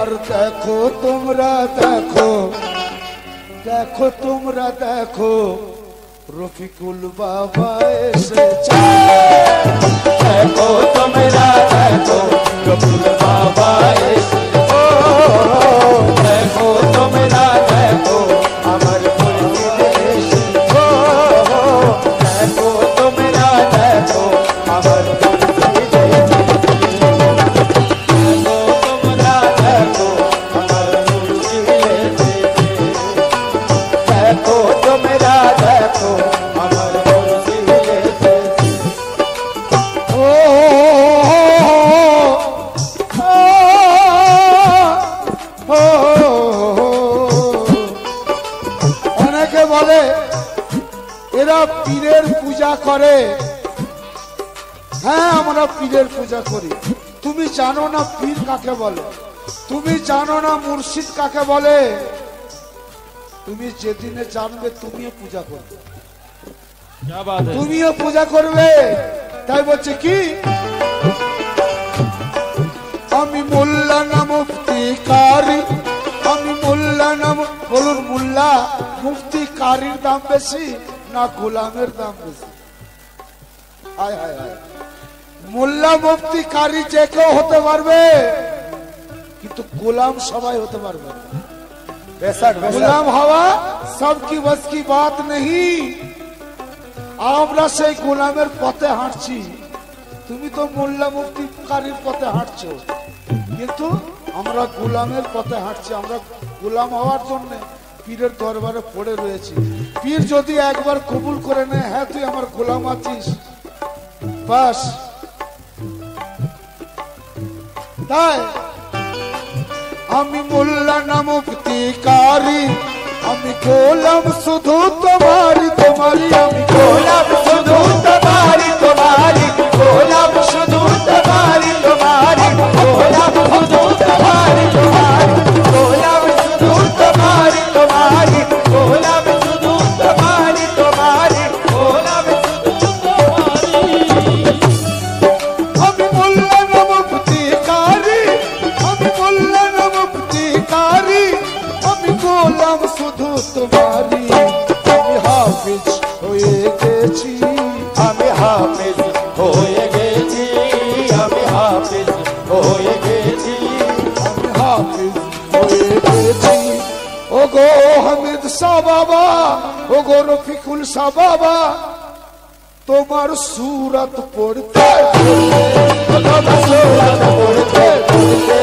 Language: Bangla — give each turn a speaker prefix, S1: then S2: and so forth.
S1: আর দেখো তোমরা দেখো, দেখো তোমরা দেখো, রফিকুল বাবা এসেছে।
S2: দেখো তোমরা দেখো, রফিকুল বাবা এসেছে। দেখো তোমরা দেখো, আমার মুর্শিদ এসেছে। দেখো তোমরা দেখো, আমার মুর্শিদ এসেছে। দেখো তোমরা দেখো, আমার মুর্শিদ এসেছে। দেখো তোমরা দেখো, আমার মুর্শিদ এসেছে।
S1: অনেকে বলে এরা পীরের পূজা করে। হ্যাঁ, আমরা পীরের পূজা করি। তুমি জানো না পীর কাকে বলে? তুমি জানো না মুর্শিদ কাকে বলে? তুমি যেদিনে জানবে তুমিও পূজা করবে, তুমিও পূজা করবে। তাই বলছে কি, আমি মোল্লা না মুফতি কারি, আমি মোল্লা না, বলুন মোল্লা মুফতি কারির দাম বেশি না গোলামের দাম বেশি? হায় হায় হায়, মোল্লা মুফতি কারি যে কেউ হতে পারবে, কিন্তু গোলাম সবাই হতে পারবে। গোলাম হওয়া সব কি বস কি বাত নেই। আমরা সেই গোলামের পথে হাঁটছি, তুমি তো মোল্লা মুফতি কারির পথে হাঁটছো, কিন্তু আমরা গোলামের পথে হাঁটছি। আমরা গোলাম হওয়ার জন্য পীরের দরবারে পড়ে রয়েছি। পীর যদি একবার কবুল করে নেয়, হ্যাঁ তুই আমার গোলাম আছিস, বাস। তাই আমি মোল্লা না মুফতি কারি, আমি গোলাম শুধু তোমারি তোমারি, আমি
S2: গোলাম শুধু তোমারি তোমারি, গোলাম শুধু তোমারি তোমারি, গোলাম শুধু তোমারি তোমারি, গোলাম শুধু তোমারি তোমারি, গোলাম শুধু তোমারি তোমারি, গোলাম শুধু তোমারি।
S1: আমি মোল্লা না মুফতি কারি, আমি মোল্লা না মুফতি কারি, আমি গোলাম শুধু তোমারি। আমি হাফিজ হয়ে গেছি,
S2: আমি হাফেজ হয়ে গেছি, আমি হাফেজ হয়ে গেছি,
S1: আমি হাফিজ হয়ে গেছি। ও গো হামিদ শাহ বাবা, ও গো রফিকুল শাহ বাবা, তোমার সুরত পড়তে
S2: তোমার সুরত পড়তে পড়তে